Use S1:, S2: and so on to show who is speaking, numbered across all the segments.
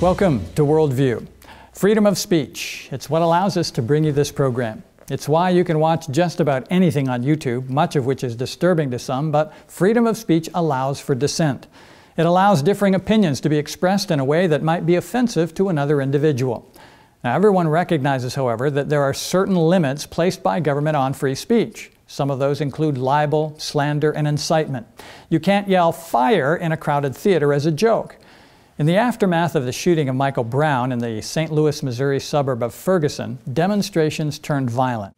S1: Welcome to WorldView. Freedom of speech. It's what allows us to bring you this program. It's why you can watch just about anything on YouTube, much of which is disturbing to some, but freedom of speech allows for dissent. It allows differing opinions to be expressed in a way that might be offensive to another individual. Now, everyone recognizes, however, that there are certain limits placed by government on free speech. Some of those include libel, slander, and incitement. You can't yell "fire" in a crowded theater as a joke. In the aftermath of the shooting of Michael Brown in the St. Louis, Missouri suburb of Ferguson, demonstrations turned violent.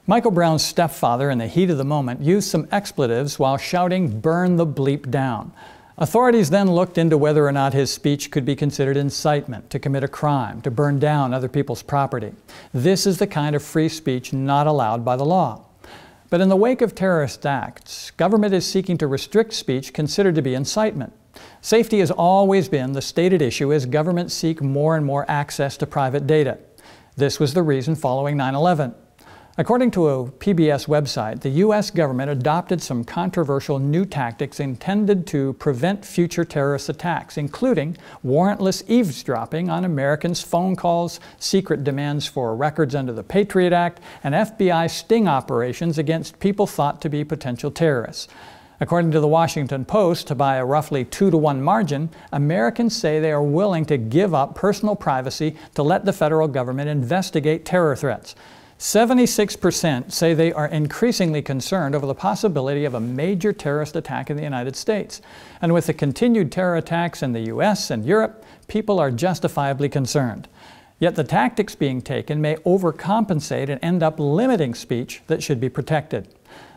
S1: Michael Brown's stepfather, in the heat of the moment, used some expletives while shouting, "Burn the bleep down." Authorities then looked into whether or not his speech could be considered incitement to commit a crime, to burn down other people's property. This is the kind of free speech not allowed by the law. But in the wake of terrorist acts, government is seeking to restrict speech considered to be incitement. Safety has always been the stated issue as governments seek more and more access to private data. This was the reason following 9/11. According to a PBS website, the U.S. government adopted some controversial new tactics intended to prevent future terrorist attacks, including warrantless eavesdropping on Americans' phone calls, secret demands for records under the Patriot Act, and FBI sting operations against people thought to be potential terrorists. According to the Washington Post, by a roughly 2-to-1 margin, Americans say they are willing to give up personal privacy to let the federal government investigate terror threats. 76% say they are increasingly concerned over the possibility of a major terrorist attack in the United States. And with the continued terror attacks in the US and Europe, people are justifiably concerned. Yet the tactics being taken may overcompensate and end up limiting speech that should be protected.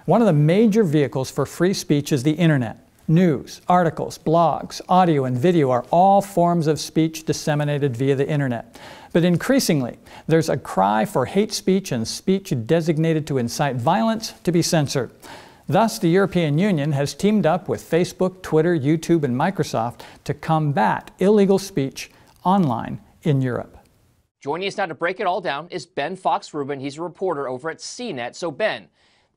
S1: One of the major vehicles for free speech is the internet. News, articles, blogs, audio, and video are all forms of speech disseminated via the internet. But increasingly, there's a cry for hate speech and speech designated to incite violence to be censored. Thus, the European Union has teamed up with Facebook, Twitter, YouTube, and Microsoft to combat illegal speech online in Europe.
S2: Joining us now to break it all down is Ben Fox-Rubin. He's a reporter over at CNET. So, Ben,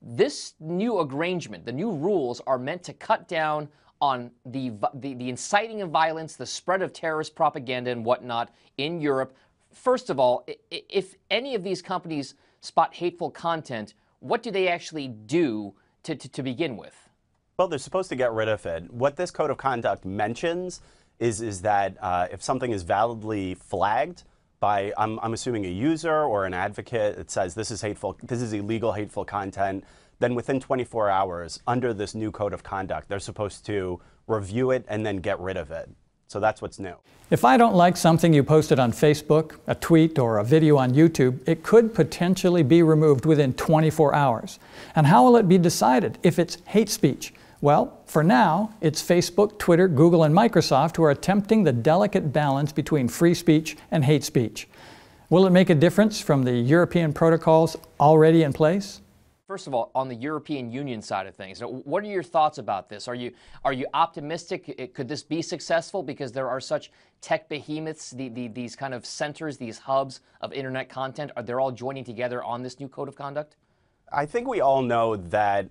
S2: this new arrangement, the new rules are meant to cut down on the inciting of violence, the spread of terrorist propaganda and whatnot in Europe. First of all, if any of these companies spot hateful content, what do they actually do to begin with?
S3: Well, they're supposed to get rid of it. What this code of conduct mentions is that if something is validly flagged by, I'm assuming, a user or an advocate, it says this is hateful, this is illegal hateful content, then within 24 hours, under this new code of conduct, they're supposed to review it and then get rid of it. So that's what's new.
S1: If I don't like something you posted on Facebook, a tweet, or a video on YouTube, it could potentially be removed within 24 hours. And how will it be decided if it's hate speech? Well, for now, it's Facebook, Twitter, Google, and Microsoft who are attempting the delicate balance between free speech and hate speech. Will it make a difference from the European protocols already in place?
S2: First of all, on the European Union side of things, what are your thoughts about this? Are you optimistic? Could this be successful because there are such tech behemoths, these kind of centers, these hubs of internet content? Are they all joining together on this new code of conduct?
S3: I think we all know that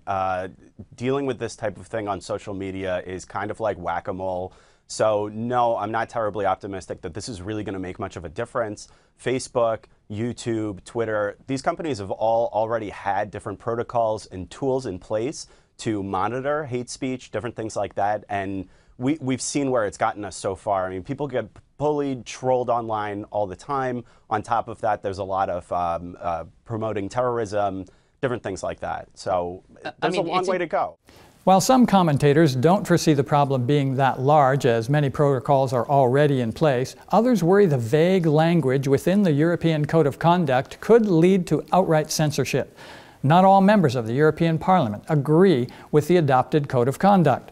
S3: dealing with this type of thing on social media is kind of like whack-a-mole. So no, I'm not terribly optimistic that this is really going to make much of a difference. Facebook, YouTube, Twitter, these companies have all already had different protocols and tools in place to monitor hate speech, different things like that. And we've seen where it's gotten us so far. I mean, people get bullied, trolled online all the time. On top of that, there's a lot of promoting terrorism, different things like that. So there's a long way to go.
S1: While some commentators don't foresee the problem being that large, as many protocols are already in place, others worry the vague language within the European Code of Conduct could lead to outright censorship. Not all members of the European Parliament agree with the adopted Code of Conduct.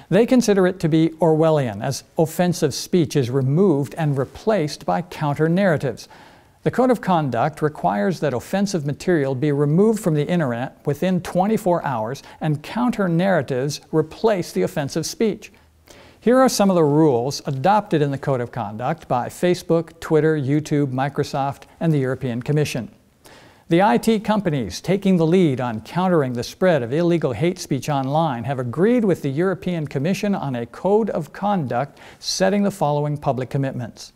S1: They consider it to be Orwellian, as offensive speech is removed and replaced by counter-narratives. The Code of Conduct requires that offensive material be removed from the internet within 24 hours and counter-narratives replace the offensive speech. Here are some of the rules adopted in the Code of Conduct by Facebook, Twitter, YouTube, Microsoft, and the European Commission. The IT companies taking the lead on countering the spread of illegal hate speech online have agreed with the European Commission on a Code of Conduct setting the following public commitments.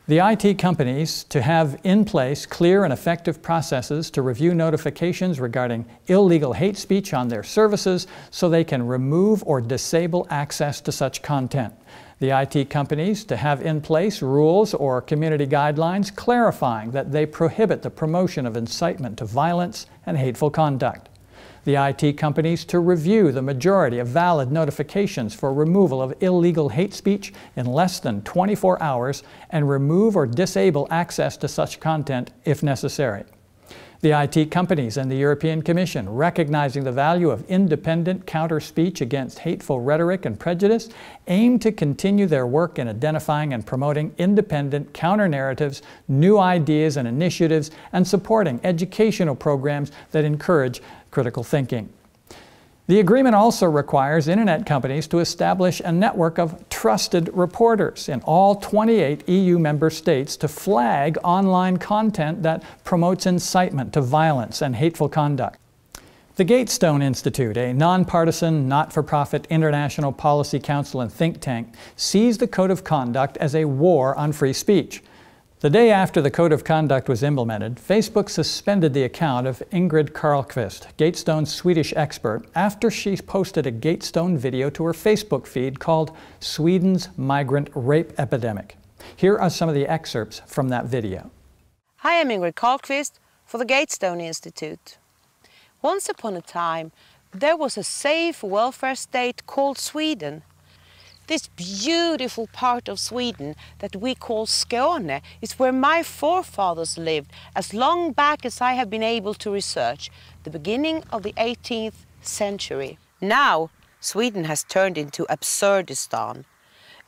S1: The IT companies to have in place clear and effective processes to review notifications regarding illegal hate speech on their services so they can remove or disable access to such content. The IT companies to have in place rules or community guidelines clarifying that they prohibit the promotion of incitement to violence and hateful conduct. The IT companies to review the majority of valid notifications for removal of illegal hate speech in less than 24 hours and remove or disable access to such content if necessary. The IT companies and the European Commission, recognizing the value of independent counter-speech against hateful rhetoric and prejudice, aim to continue their work in identifying and promoting independent counter-narratives, new ideas and initiatives, and supporting educational programs that encourage critical thinking. The agreement also requires Internet companies to establish a network of trusted reporters in all 28 EU member states to flag online content that promotes incitement to violence and hateful conduct. The Gatestone Institute, a nonpartisan, not-for-profit international policy council and think tank, sees the Code of Conduct as a war on free speech. The day after the Code of Conduct was implemented, Facebook suspended the account of Ingrid Carlqvist, Gatestone's Swedish expert, after she posted a Gatestone video to her Facebook feed called Sweden's Migrant Rape Epidemic. Here are some of the excerpts from that video.
S4: Hi, I'm Ingrid Carlqvist for the Gatestone Institute. Once upon a time, there was a safe welfare state called Sweden. This beautiful part of Sweden that we call Skåne is where my forefathers lived as long back as I have been able to research, the beginning of the 18th century. Now, Sweden has turned into Absurdistan,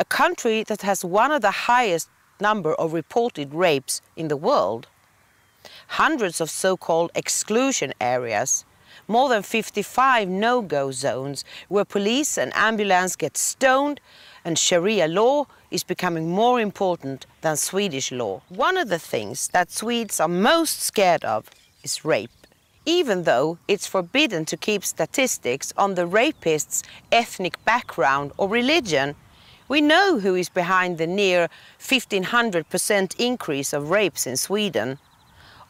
S4: a country that has one of the highest number of reported rapes in the world. Hundreds of so-called exclusion areas, more than 55 no-go zones where police and ambulance get stoned, and Sharia law is becoming more important than Swedish law. One of the things that Swedes are most scared of is rape. Even though it's forbidden to keep statistics on the rapist's ethnic background or religion, we know who is behind the near 1,500% increase of rapes in Sweden.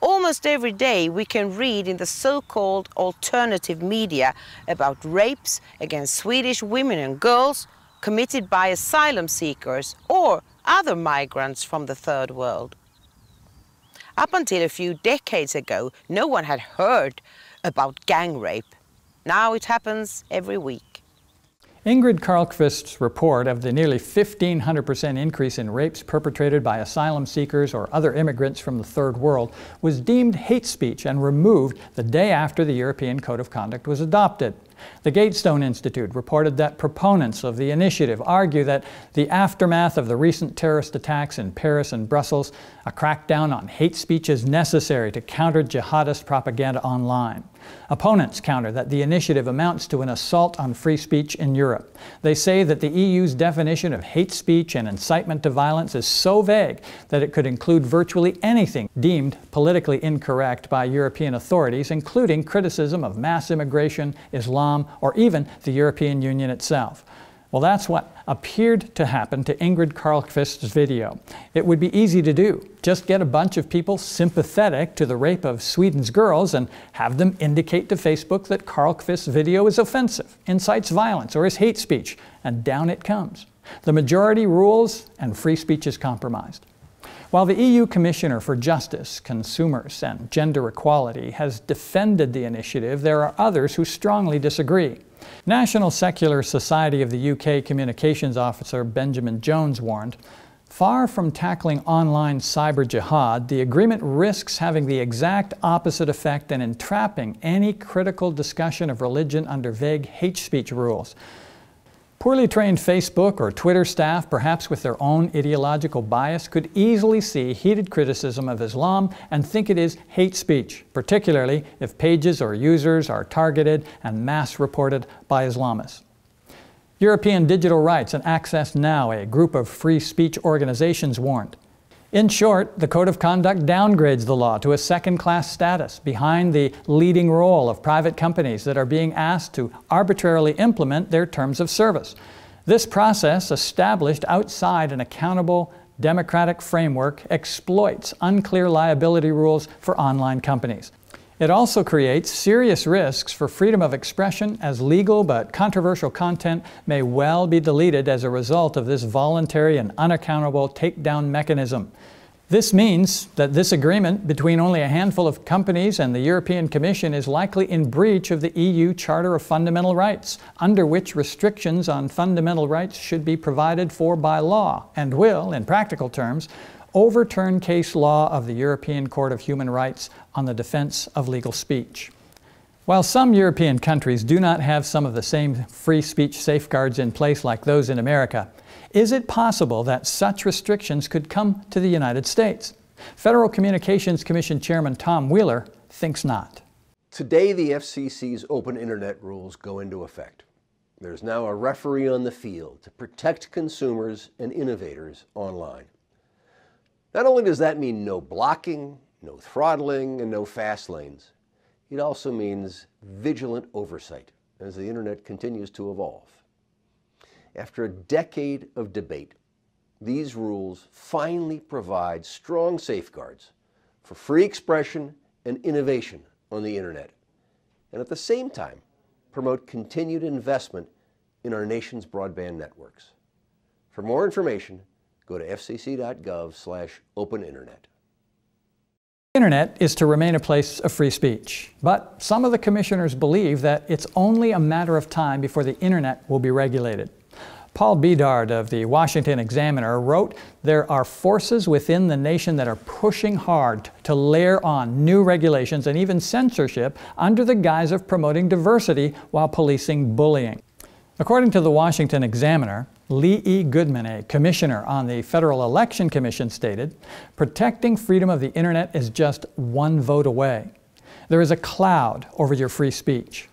S4: Almost every day we can read in the so-called alternative media about rapes against Swedish women and girls committed by asylum seekers or other migrants from the third world. Up until a few decades ago, no one had heard about gang rape. Now it happens every week.
S1: Ingrid Carlqvist's report of the nearly 1,500% increase in rapes perpetrated by asylum seekers or other immigrants from the Third World was deemed hate speech and removed the day after the European Code of Conduct was adopted. The Gatestone Institute reported that proponents of the initiative argue that the aftermath of the recent terrorist attacks in Paris and Brussels, a crackdown on hate speech is necessary to counter jihadist propaganda online. Opponents counter that the initiative amounts to an assault on free speech in Europe. They say that the EU's definition of hate speech and incitement to violence is so vague that it could include virtually anything deemed politically incorrect by European authorities, including criticism of mass immigration, Islam, or even the European Union itself. Well, that's what appeared to happen to Ingrid Carlqvist's video. It would be easy to do. Just get a bunch of people sympathetic to the rape of Sweden's girls and have them indicate to Facebook that Carlqvist's video is offensive, incites violence, or is hate speech, and down it comes. The majority rules and free speech is compromised. While the EU Commissioner for Justice, Consumers, and Gender Equality has defended the initiative, there are others who strongly disagree. National Secular Society of the UK Communications Officer Benjamin Jones warned, "Far from tackling online cyber jihad, the agreement risks having the exact opposite effect and entrapping any critical discussion of religion under vague hate speech rules." Poorly trained Facebook or Twitter staff, perhaps with their own ideological bias, could easily see heated criticism of Islam and think it is hate speech, particularly if pages or users are targeted and mass reported by Islamists. European Digital Rights and Access Now, a group of free speech organizations, warned. In short, the Code of Conduct downgrades the law to a second-class status behind the leading role of private companies that are being asked to arbitrarily implement their terms of service. This process, established outside an accountable democratic framework exploits unclear liability rules for online companies. It also creates serious risks for freedom of expression, as legal but controversial content may well be deleted as a result of this voluntary and unaccountable takedown mechanism. This means that this agreement between only a handful of companies and the European Commission is likely in breach of the EU Charter of Fundamental Rights, under which restrictions on fundamental rights should be provided for by law, and will, in practical terms, overturn case law of the European Court of Human Rights on the defense of legal speech. While some European countries do not have some of the same free speech safeguards in place like those in America, is it possible that such restrictions could come to the United States? Federal Communications Commission Chairman Tom Wheeler thinks not.
S5: Today, the FCC's open internet rules go into effect. There's now a referee on the field to protect consumers and innovators online. Not only does that mean no blocking, no throttling, and no fast lanes, it also means vigilant oversight as the internet continues to evolve. After a decade of debate, these rules finally provide strong safeguards for free expression and innovation on the internet, and at the same time promote continued investment in our nation's broadband networks. For more information, go to fcc.gov/openinternet.
S1: The Internet is to remain a place of free speech, but some of the commissioners believe that it's only a matter of time before the Internet will be regulated. Paul Bedard of the Washington Examiner wrote, "There are forces within the nation that are pushing hard to layer on new regulations and even censorship under the guise of promoting diversity while policing bullying." According to the Washington Examiner, Lee E. Goodman, a commissioner on the Federal Election Commission, stated, "Protecting freedom of the Internet is just one vote away. There is a cloud over your free speech."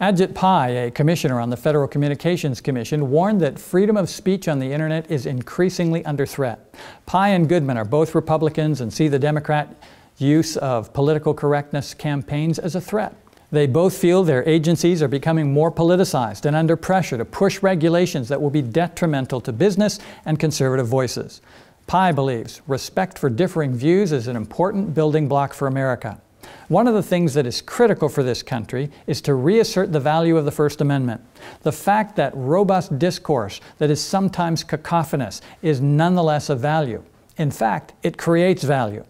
S1: Ajit Pai, a commissioner on the Federal Communications Commission, warned that freedom of speech on the Internet is increasingly under threat. Pai and Goodman are both Republicans and see the Democrat use of political correctness campaigns as a threat. They both feel their agencies are becoming more politicized and under pressure to push regulations that will be detrimental to business and conservative voices. Pai believes respect for differing views is an important building block for America. One of the things that is critical for this country is to reassert the value of the First Amendment. The fact that robust discourse that is sometimes cacophonous is nonetheless of value. In fact, it creates value.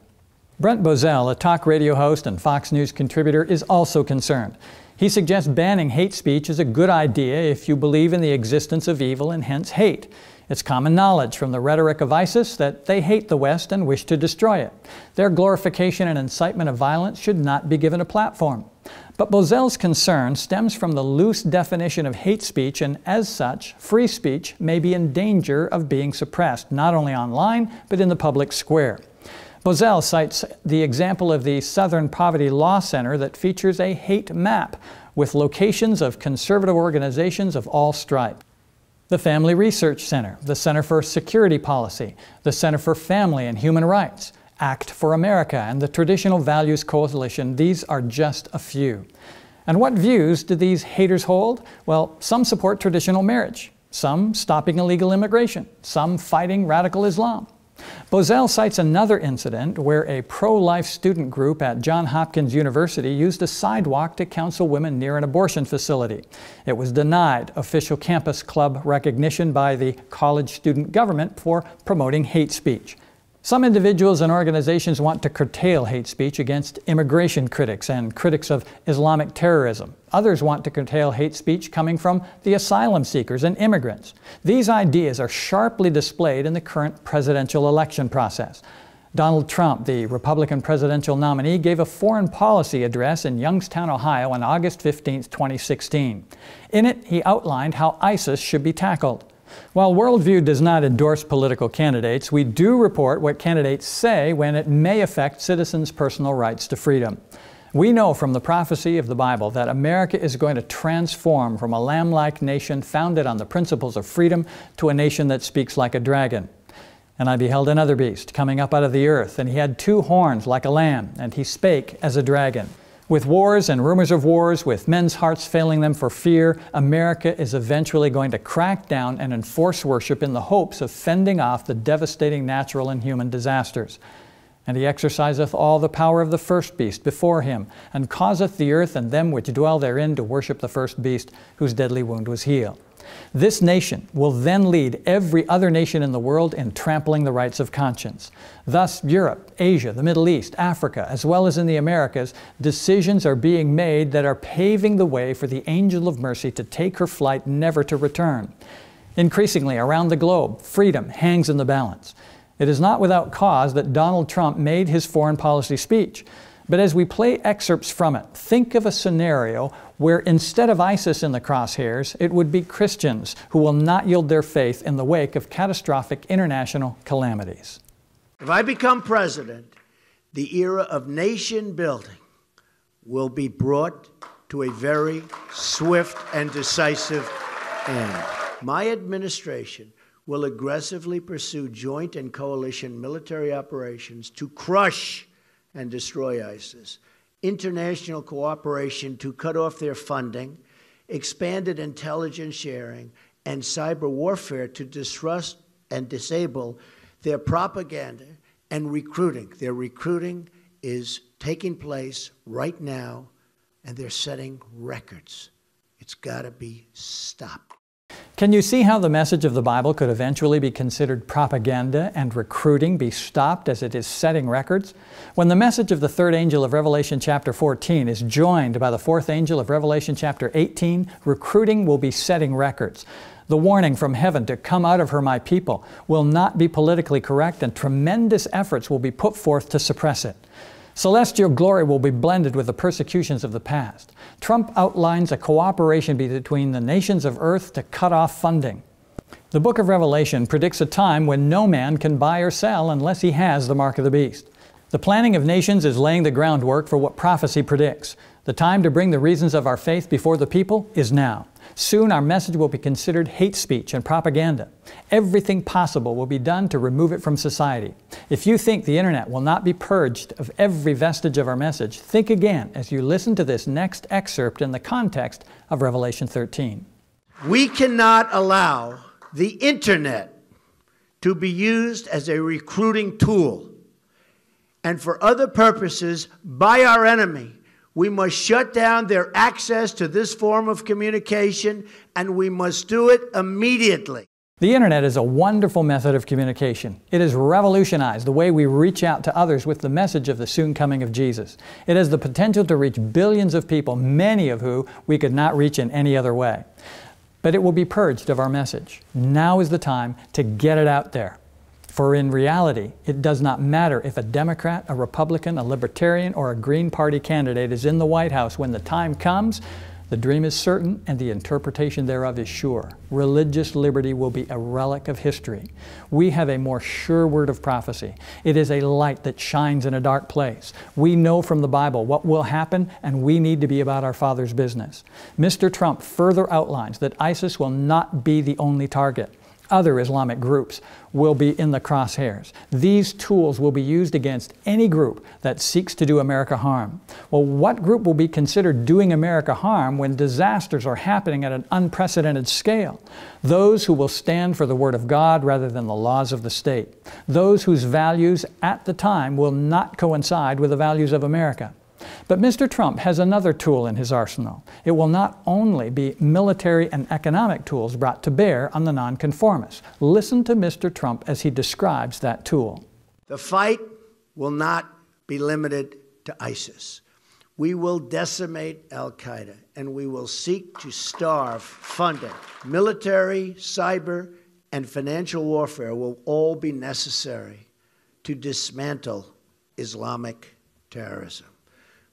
S1: Brent Bozell, a talk radio host and Fox News contributor, is also concerned. He suggests banning hate speech is a good idea if you believe in the existence of evil and hence hate. It's common knowledge from the rhetoric of ISIS that they hate the West and wish to destroy it. Their glorification and incitement of violence should not be given a platform. But Bozell's concern stems from the loose definition of hate speech, and as such, free speech may be in danger of being suppressed, not only online, but in the public square. Bozell cites the example of the Southern Poverty Law Center that features a hate map with locations of conservative organizations of all stripes. The Family Research Center, the Center for Security Policy, the Center for Family and Human Rights, Act for America, and the Traditional Values Coalition, these are just a few. And what views do these haters hold? Well, some support traditional marriage, some stopping illegal immigration, some fighting radical Islam. Bozell cites another incident where a pro-life student group at Johns Hopkins University used a sidewalk to counsel women near an abortion facility. It was denied official campus club recognition by the college student government for promoting hate speech. Some individuals and organizations want to curtail hate speech against immigration critics and critics of Islamic terrorism. Others want to curtail hate speech coming from the asylum seekers and immigrants. These ideas are sharply displayed in the current presidential election process. Donald Trump, the Republican presidential nominee, gave a foreign policy address in Youngstown, Ohio on August 15, 2016. In it, he outlined how ISIS should be tackled. While WorldView does not endorse political candidates, we do report what candidates say when it may affect citizens' personal rights to freedom. We know from the prophecy of the Bible that America is going to transform from a lamb-like nation founded on the principles of freedom to a nation that speaks like a dragon. "And I beheld another beast coming up out of the earth, and he had 2 horns like a lamb, and he spake as a dragon." With wars and rumors of wars, with men's hearts failing them for fear, America is eventually going to crack down and enforce worship in the hopes of fending off the devastating natural and human disasters. And he exerciseth all the power of the first beast before him, and causeth the earth and them which dwell therein to worship the first beast, whose deadly wound was healed. This nation will then lead every other nation in the world in trampling the rights of conscience. Thus, Europe, Asia, the Middle East, Africa, as well as in the Americas, decisions are being made that are paving the way for the angel of mercy to take her flight, never to return. Increasingly, around the globe, freedom hangs in the balance. It is not without cause that Donald Trump made his foreign policy speech. But as we play excerpts from it, think of a scenario where instead of ISIS in the crosshairs, it would be Christians who will not yield their faith in the wake of catastrophic international calamities.
S6: If I become president, the era of nation building will be brought to a very swift and decisive end. My administration will aggressively pursue joint and coalition military operations to crush and destroy ISIS, international cooperation to cut off their funding, expanded intelligence sharing, and cyber warfare to disrupt and disable their propaganda and recruiting. Their recruiting is taking place right now, and they're setting records. It's got to be stopped.
S1: Can you see how the message of the Bible could eventually be considered propaganda and recruiting be stopped as it is setting records? When the message of the third angel of Revelation chapter 14 is joined by the fourth angel of Revelation chapter 18, recruiting will be setting records. The warning from heaven to come out of her, my people, will not be politically correct, and tremendous efforts will be put forth to suppress it. Celestial glory will be blended with the persecutions of the past. Trump outlines a cooperation between the nations of earth to cut off funding. The book of Revelation predicts a time when no man can buy or sell unless he has the mark of the beast. The planning of nations is laying the groundwork for what prophecy predicts. The time to bring the reasons of our faith before the people is now. Soon our message will be considered hate speech and propaganda. Everything possible will be done to remove it from society. If you think the internet will not be purged of every vestige of our message, think again as you listen to this next excerpt in the context of Revelation 13.
S6: We cannot allow the internet to be used as a recruiting tool and for other purposes by our enemy. We must shut down their access to this form of communication, and we must do it immediately.
S1: The internet is a wonderful method of communication. It has revolutionized the way we reach out to others with the message of the soon coming of Jesus. It has the potential to reach billions of people, many of whom we could not reach in any other way. But it will be purged of our message. Now is the time to get it out there. For in reality, it does not matter if a Democrat, a Republican, a Libertarian, or a Green Party candidate is in the White House. When the time comes, the dream is certain and the interpretation thereof is sure. Religious liberty will be a relic of history. We have a more sure word of prophecy. It is a light that shines in a dark place. We know from the Bible what will happen, and we need to be about our Father's business. Mr. Trump further outlines that ISIS will not be the only target. Other Islamic groups will be in the crosshairs. These tools will be used against any group that seeks to do America harm. Well, what group will be considered doing America harm when disasters are happening at an unprecedented scale? Those who will stand for the Word of God rather than the laws of the state. Those whose values at the time will not coincide with the values of America. But Mr. Trump has another tool in his arsenal. It will not only be military and economic tools brought to bear on the nonconformists. Listen to Mr. Trump as he describes that tool.
S6: The fight will not be limited to ISIS. We will decimate al-Qaeda, and we will seek to starve funding. Military, cyber, and financial warfare will all be necessary to dismantle Islamic terrorism.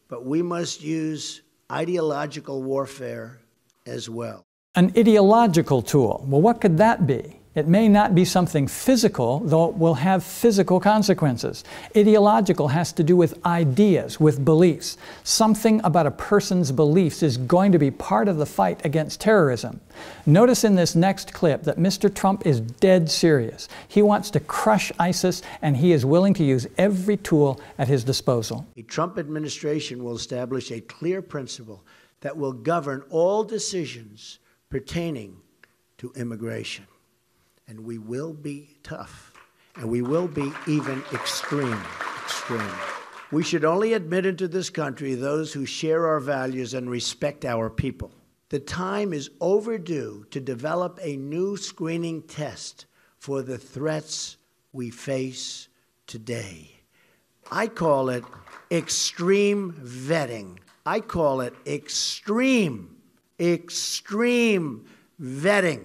S6: But we must use ideological warfare as well.
S1: An ideological tool. Well, what could that be? It may not be something physical, though it will have physical consequences. Ideological has to do with ideas, with beliefs. Something about a person's beliefs is going to be part of the fight against terrorism. Notice in this next clip that Mr. Trump is dead serious. He wants to crush ISIS, and he is willing to use every tool at his disposal.
S6: The Trump administration will establish a clear principle that will govern all decisions pertaining to immigration. And we will be tough, and we will be even extreme. We should only admit into this country those who share our values and respect our people. The time is overdue to develop a new screening test for the threats we face today. I call it extreme vetting. I call it extreme vetting.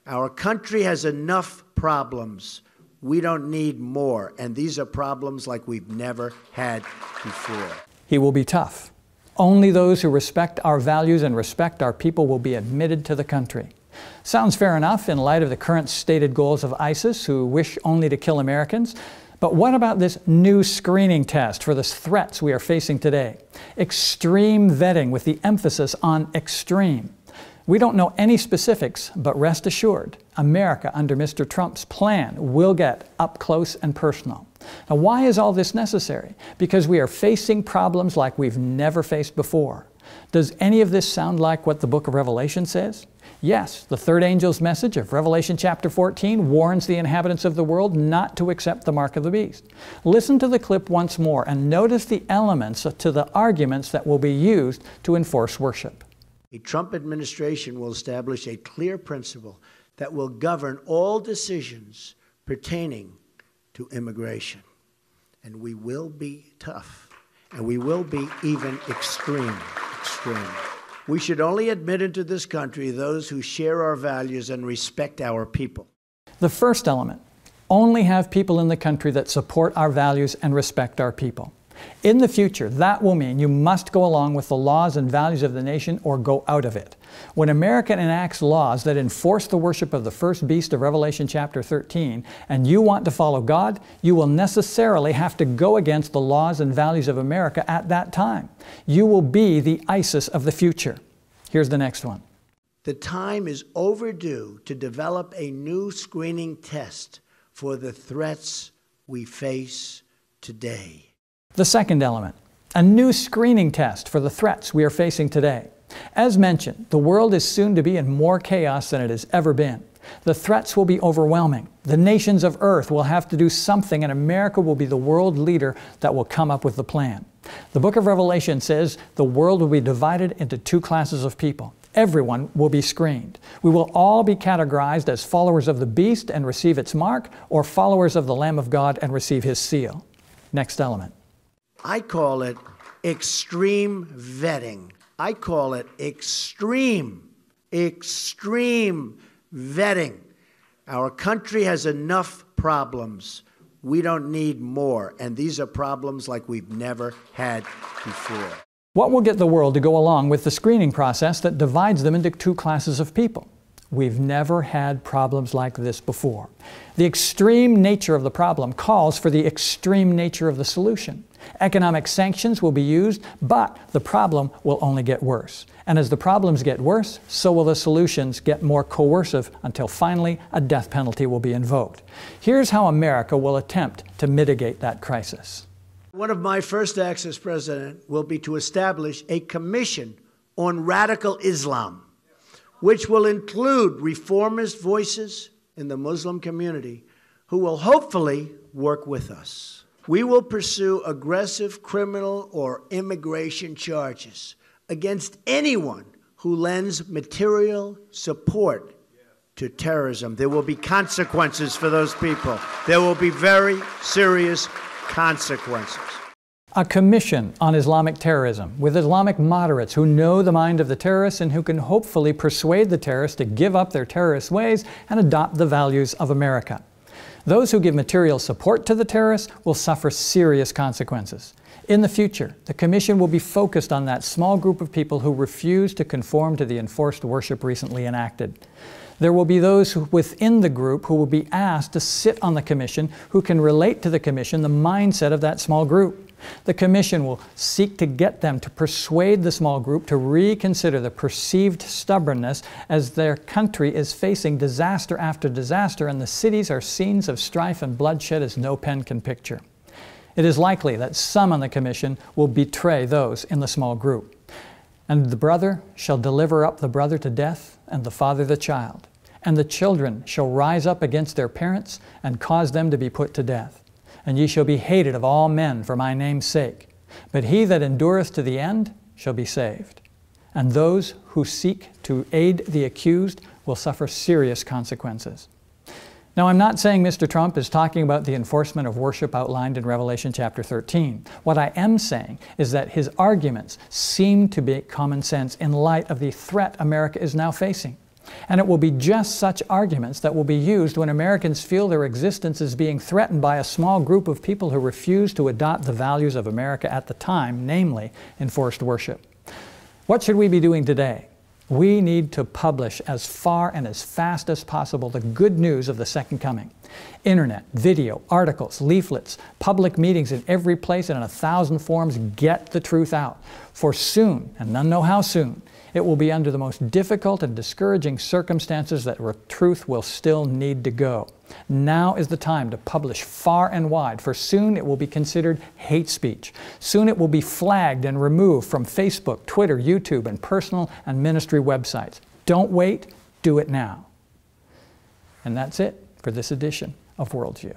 S6: Our country has enough problems. We don't need more. And these are problems like we've never had before.
S1: He will be tough. Only those who respect our values and respect our people will be admitted to the country. Sounds fair enough in light of the current stated goals of ISIS, who wish only to kill Americans. But what about this new screening test for the threats we are facing today? Extreme vetting with the emphasis on extreme. We don't know any specifics, but rest assured, America under Mr. Trump's plan will get up close and personal. Now, why is all this necessary? Because we are facing problems like we've never faced before. Does any of this sound like what the book of Revelation says? Yes, the third angel's message of Revelation chapter 14 warns the inhabitants of the world not to accept the mark of the beast. Listen to the clip once more and notice the elements to the arguments that will be used to enforce worship.
S6: The Trump administration will establish a clear principle that will govern all decisions pertaining to immigration. And we will be tough, and we will be even extreme. We should only admit into this country those who share our values and respect our people.
S1: The first element, only have people in the country that support our values and respect our people. In the future, that will mean you must go along with the laws and values of the nation or go out of it. When America enacts laws that enforce the worship of the first beast of Revelation chapter 13, and you want to follow God, you will necessarily have to go against the laws and values of America at that time. You will be the ISIS of the future. Here's the next one.
S6: The time is overdue to develop a new screening test for the threats we face today.
S1: The second element, a new screening test for the threats we are facing today. As mentioned, the world is soon to be in more chaos than it has ever been. The threats will be overwhelming. The nations of earth will have to do something, and America will be the world leader that will come up with the plan. The book of Revelation says the world will be divided into two classes of people. Everyone will be screened. We will all be categorized as followers of the beast and receive its mark, or followers of the Lamb of God and receive his seal. Next element.
S6: I call it extreme vetting. I call it extreme vetting. Our country has enough problems. We don't need more. And these are problems like we've never had before.
S1: What will get the world to go along with the screening process that divides them into two classes of people? We've never had problems like this before. The extreme nature of the problem calls for the extreme nature of the solution. Economic sanctions will be used, but the problem will only get worse. And as the problems get worse, so will the solutions get more coercive until finally a death penalty will be invoked. Here's how America will attempt to mitigate that crisis.
S6: One of my first acts as president will be to establish a commission on radical Islam, which will include reformist voices in the Muslim community who will hopefully work with us. We will pursue aggressive criminal or immigration charges against anyone who lends material support to terrorism. There will be consequences for those people. There will be very serious consequences.
S1: A commission on Islamic terrorism with Islamic moderates who know the mind of the terrorists and who can hopefully persuade the terrorists to give up their terrorist ways and adopt the values of America. Those who give material support to the terrorists will suffer serious consequences. In the future, the commission will be focused on that small group of people who refuse to conform to the enforced worship recently enacted. There will be those within the group who will be asked to sit on the commission who can relate to the commission the mindset of that small group. The commission will seek to get them to persuade the small group to reconsider the perceived stubbornness as their country is facing disaster after disaster and the cities are scenes of strife and bloodshed as no pen can picture. It is likely that some on the commission will betray those in the small group. And the brother shall deliver up the brother to death, and the father the child. And the children shall rise up against their parents, and cause them to be put to death. And ye shall be hated of all men for my name's sake. But he that endureth to the end shall be saved. And those who seek to aid the accused will suffer serious consequences. Now, I'm not saying Mr. Trump is talking about the enforcement of worship outlined in Revelation chapter 13. What I am saying is that his arguments seem to be common sense in light of the threat America is now facing. And it will be just such arguments that will be used when Americans feel their existence is being threatened by a small group of people who refuse to adopt the values of America at the time, namely enforced worship. What should we be doing today? We need to publish as far and as fast as possible the good news of the second coming. Internet, video, articles, leaflets, public meetings in every place and in 1,000 forms get the truth out. For soon, and none know how soon, it will be under the most difficult and discouraging circumstances that truth will still need to go. Now is the time to publish far and wide, for soon it will be considered hate speech. Soon it will be flagged and removed from Facebook, Twitter, YouTube, and personal and ministry websites. Don't wait, do it now. And that's it for this edition of WorldView.